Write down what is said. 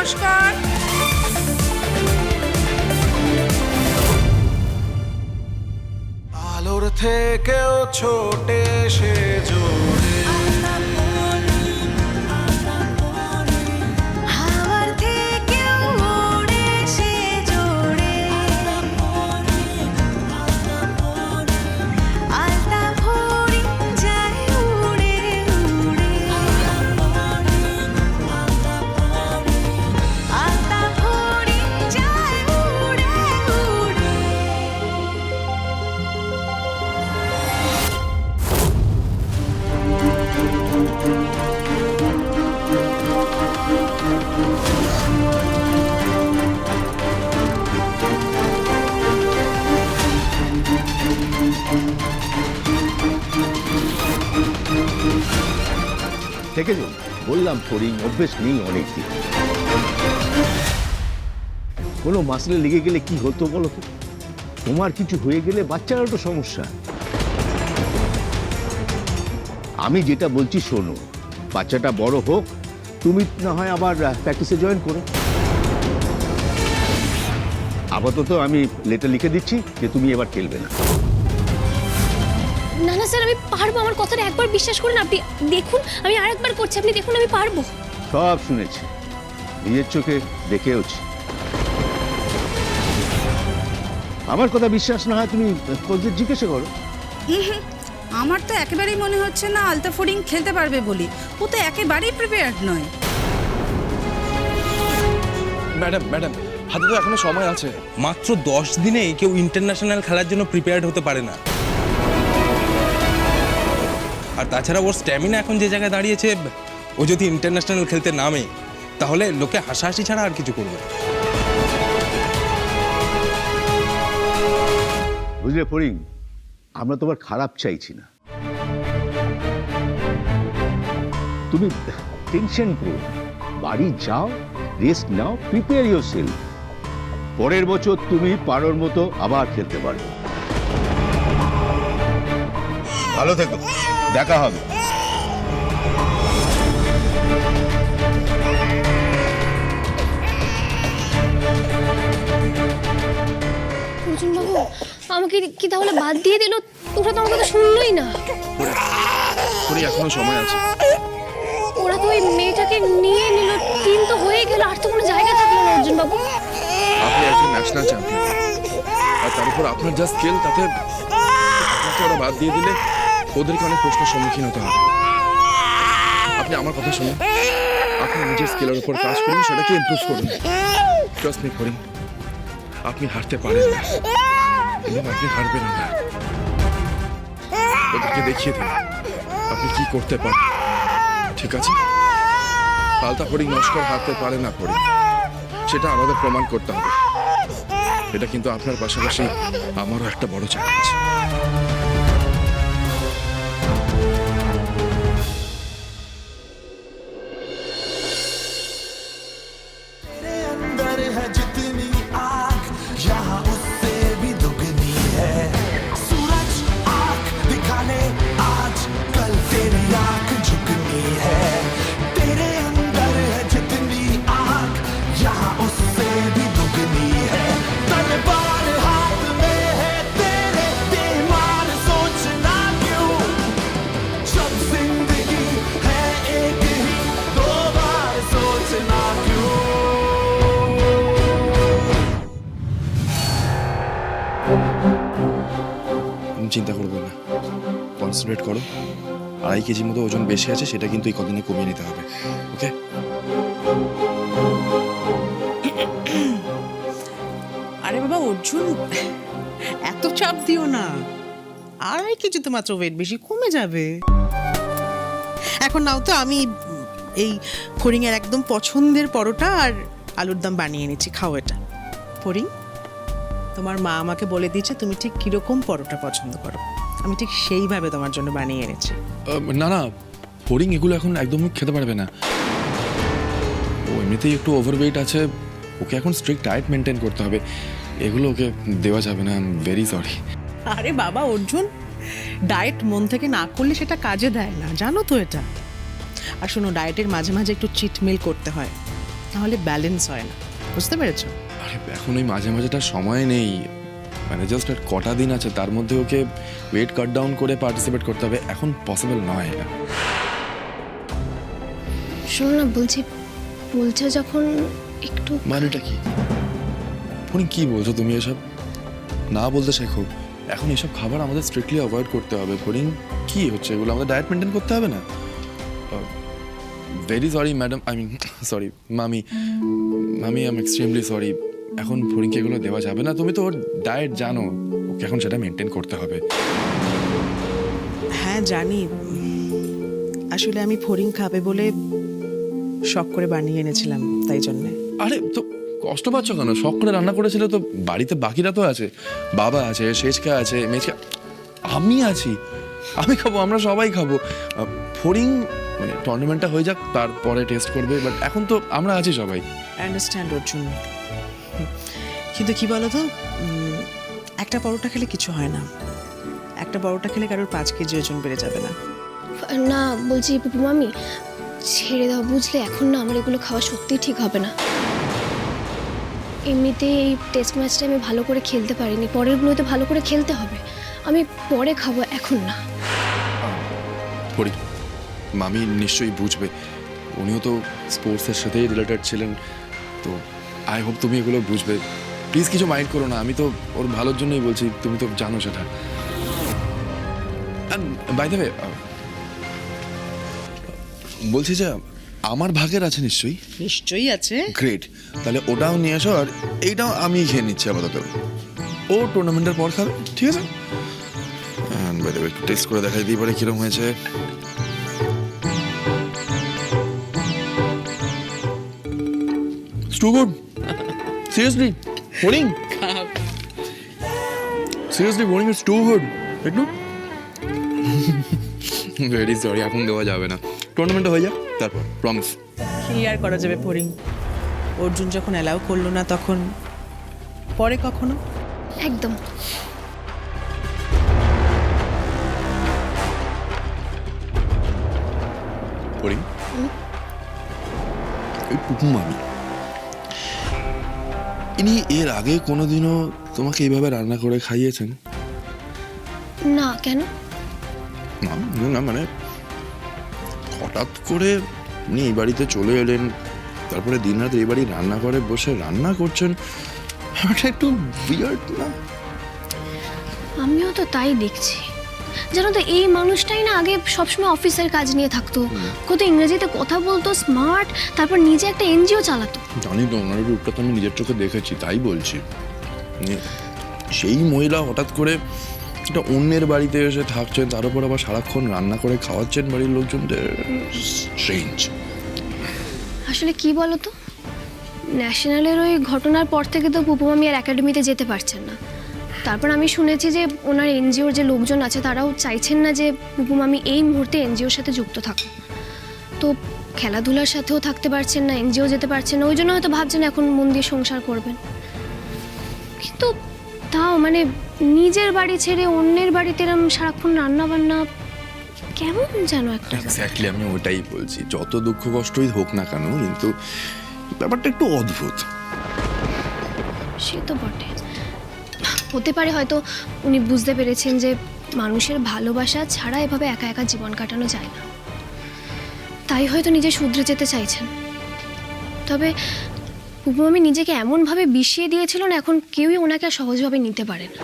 নমস্কার। আলোর থেকেও ছোটে সে জোরে হাওয়ার থেকেও ওড়ে সে জোরে আলতা ভরি যায় উড়ে উড়ে আলতা ভরি যায় উড়ে উড়ে। দেখেছো, বললাম ফড়িং অভ্যেস নেই অনেক দিন। কোনো মাসলে লেগে গেলে কি হতো বলো তো? তোমার কিছু হয়ে গেলে বাচ্চারও তো সমস্যা। আমি যেটা বলছি শোনো, বাচ্চাটা বড় হোক, তুমি না হয় আবার প্র্যাকটিসে জয়েন করো। আপাতত আমি লেটার লিখে দিচ্ছি যে তুমি এবার খেলবে না। না না স্যার, আমি পারবো, আমার কথাটা একবার বিশ্বাস করুন। আপনি দেখুন, আমি আরেকবার করছি, আপনি দেখুন আমি পারবো। সব শুনেছি, নিজের চোখে দেখেওছি। আমার কথা বিশ্বাস না হয় তুমি কোচদের জিজ্ঞাসা করো। আমার তো একেবারেই মনে হচ্ছে না আলতা ফড়িং খেলতে পারবে বলে। ও তো একেবারেই প্রিপেয়ার্ড নয়। ম্যাডাম ম্যাডাম, হাতে তো এখনো সময় আছে। মাত্র 10 দিনেই কেউ ইন্টারন্যাশনাল খেলার জন্য প্রিপেয়ার্ড হতে পারে না। আর তাছাড়া ওর স্ট্যামিনা এখন যে জায়গায় দাঁড়িয়েছে, ও যদি ইন্টারন্যাশনাল খেলতে নামে তাহলে লোকে হাসাহাসি ছাড়া আর কিছু করবে। বুঝলে ফড়িং, আমরা তোমার খারাপ চাইছি না। তুমি টেনশন করো, বাড়ি যাও, রেস্ট নাও, প্রিপেয়ার ইয়োরসেলফ। পরের বছর তুমি পারোর মতো আবার খেলতে পারবে। ভালো থেকো, দেখা হবে। অর্জুন বাবু, আমাকে কি তাহলে বাদ দিয়ে দিল? তোরা তো আমার কথা শুনলই না। এখনো সময় আছে। ওরা তো ওই মেয়েটাকে নিয়ে নিল, 3 তো হয়ে গেল, আর তো কোনো জায়গা থাকলো না। অর্জুন বাবু, আপনি একজন ন্যাশনাল চ্যাম্পিয়ন, আর তার উপর আপনার যা স্কিল, তাতে আপনাকে ওরা বাদ দিয়ে দিলে ওদেরকে অনেক প্রশ্নের সম্মুখীন হতে হবে। আপনি আমার কথা শুনুন, আপনি নিজের স্কিলের উপর কাজ করুন, সেটাকে ইমপ্রুভ করুন। ট্রাস্ট মি ফড়িং, আপনি হারতে পারেন না এবং আপনি হারবেন না। ওদেরকে দেখিয়ে দিন আপনি কি করতে পারেন, ঠিক আছে? আলতা ফড়িং নস্কর হারতে পারে না ফড়িং, সেটা আমাদের প্রমাণ করতে হবে। এটা কিন্তু আপনার পাশাপাশি আমারও একটা বড় চ্যালেঞ্জ। চিন্তা করবেন না, কনসেন্ট্রেট করো। 2.5 কেজির মতো ওজন বেশি আছে, সেটা কিন্তু এই কদিনে কমিয়ে নিতে হবে। ওকে? আরে বাবা অর্জুন, এত চাপ দিও না। 2.5 কেজি তো মাত্র ওয়েট, বেশি কমে যাবে। এখন নাও তো, আমি এই ফড়িংয়ের একদম পছন্দের পরোটা আর আলুর দম বানিয়ে এনেছি, খাও এটা। ফড়িং, তোমার মা আমাকে বলে দিয়েছে তুমি ঠিক কিরকম পরোটা পছন্দ করো, আমি ঠিক সেইভাবে তোমার জন্য বানিয়ে এনেছি। না না, ফড়িং এগুলো এখন একদমই খেতে পারবে না। ও এমনিতেই একটু ওভারওয়েট আছে, ওকে এখন স্ট্রিক্ট ডায়েট মেনটেন করতে হবে। এগুলো ওকে দেওয়া যাবে না, আই এম ভেরি সরি। আরে বাবা অর্জুন, ডায়েট মন থেকে না করলে সেটা কাজে দেয় না, জানো তো এটা। আর শোনো, ডায়েটের মাঝে মাঝে একটু চিট মিল করতে হয়। নাহলে ব্যালেন্স হয় না, বুঝতে পেরেছো? আরে এখন ওই মাঝে মাঝেটা সময় নেই, মানে জাস্ট আর কটা দিন আছে, তার মধ্যে ওকে ওয়েট কাট ডাউন করে পার্টিসিপেট করতে হবে, এখন পসিবল নয় এটা। শোনো না, বলছো যখন একটু মানেটা কি? ফোনে কি বলছো তুমি এসব? না বলতে শেখো। এখন এসব খাবার আমাদের স্ট্রিক্টলি অ্যাভয়েড করতে হবে। ফরিং কি হচ্ছে এগুলো? আমাদের ডায়েট মেনটেন করতে হবে না? Very sorry madam, I mean sorry মামি, আই এম এক্সট্রিমলি সরি। এখন ফরিংকে এগুলো দেওয়া যাবে না। তুমি তো ওর ডায়েট জানো, ওকে এখন সেটা মেনটেন করতে হবে। হ্যাঁ জানি, আসলে আমি ফড়িং খাবে বলে শখ করে বানিয়ে এনেছিলাম, তাই জন্যে। আরে তো কষ্ট পাচ্ছ কেন? শখ করে রান্না করেছিল তো, বাড়িতে বাকিরা তো আছে, বাবা আছে, শেষকা আছে, মেজকা, আমি আছি, আমি খাবো, আমরা সবাই খাবো। ফড়িং মানে টুর্নামেন্টটা হয়ে যাক, তারপরে টেস্ট করবে, বাট এখন তো আমরা আছি সবাই। আন্ডারস্ট্যান্ড অর্জুন, কিন্তু কি বলো তো, একটা পরোটা খেলে কিছু হয় না, একটা পরোটা খেলে কারোর 5 কেজি ওজন বেড়ে যাবে না। না, বলছি পুপু মামি ছেড়ে দাও, বুঝলে এখন না আমার এগুলো খাওয়া সত্যিই ঠিক হবে না। এমনিতে এই টেস্ট ম্যাচটা আমি ভালো করে খেলতে পারিনি, পরেরগুলোতে ভালো করে খেলতে হবে, আমি পরে খাবো, এখন না। ফড়িং মামি নিশ্চয়ই বুঝবে, উনিও তো স্পোর্টসের সাথেই রিলেটেড ছিলেন, তো আই হোপ তুমি এগুলো বুঝবে। প্লিজ কিছু মাইন্ড করো না, আমি তো ওর ভালোর জন্যই বলছি, তুমি তো জানো সেটা। বাই দ্য ওয়ে, বলছি যে আমার ভাগের আছে নিশ্চয়ই? নিশ্চয়ই আছে। গ্রেট, তাহলে ওটাও নিয়ে আসো, আর এইটাও আমি খেয়ে নিচ্ছি আপাতত। ও টুর্নামেন্টের পর খাবে, ঠিক আছে? বাই দ্য ওয়ে, একটু টেস্ট করে দেখাই দিই পারে কিরকম হয়েছে। It's too good. Seriously, Fording. Seriously, Fording, it's too good. একটু ভেরি সরি, এখন দেওয়া যাবে না, টুর্নামেন্টটা হয়ে যাক তারপর, প্রমিস। কি আর করা যাবে ফড়িং, অর্জুন যখন অ্যালাউ করলো না তখন পরে কখনো। একদম। ফড়িং, এই পুপু মামি, ইনি এর আগে কোনোদিনও তোমাকে এইভাবে রান্না করে খাইয়েছেন? না, কেন? না না, মানে হঠাৎ করে উনি এই বাড়িতে চলে এলেন, তারপরে দিন রাত এই বাড়ি রান্না করে বসে রান্না করছেন, এটা একটু উইয়ার্ড না? আমিও তো তাই দেখছি। জানো তো, এই মানুষটাই না আগে সবসময় অফিসের কাজ নিয়ে থাকতো, কত ইংরেজিতে কথা বলতো, স্মার্ট, তারপর নিজে একটা এনজিও চালাতো। জানি তো, ওনার রূপটা তো আমি নিজের চোখে দেখেছি, তাই বলছি। সেই মহিলা হঠাৎ করে একটা অন্যের বাড়িতে এসে থাকছেন, তার উপর আবার সারাক্ষণ রান্না করে খাওয়াচ্ছেন বাড়ির লোকজনদের, স্ট্রেঞ্জ। আসলে কি বলো তো, ন্যাশনালের ওই ঘটনার পর থেকে তো পুপু মামি আর একাডেমিতে যেতে পারছেন না। তারপর আমি শুনেছি যে ওনার এনজিওর যে লোকজন আছে তারাও চাইছেন না যে পুপু মামি এই মুহূর্তে এনজিওর সাথে যুক্ত থাকুন। তো খেলাধুলার সাথেও থাকতে পারছেন না, এনজিও যেতে পারছেন না, ওই জন্য হয়তো ভাবছেন এখন মন দিয়ে সংসার করবেন। কিন্তু তাও মানে নিজের বাড়ি ছেড়ে অন্যের বাড়িতে এরম সারাক্ষণ রান্না বান্না, কেমন যেন একটা। এক্স্যাক্টলি, আমি ওটাই বলছি, যত দুঃখ কষ্টই হোক না কেন, কিন্তু ব্যাপারটা একটু অদ্ভুত। সে তো বটে, হতে পারে হয়তো উনি বুঝতে পেরেছেন যে মানুষের ভালোবাসা ছাড়া এভাবে একা একা জীবন কাটানো যায় না, তাই হয়তো নিজে শুধরে যেতে চাইছেন। তবে পুপু মামি নিজেকে এমনভাবে বিষিয়ে দিয়েছিল না, এখন কেউই ওনাকে আর সহজভাবে নিতে পারে না।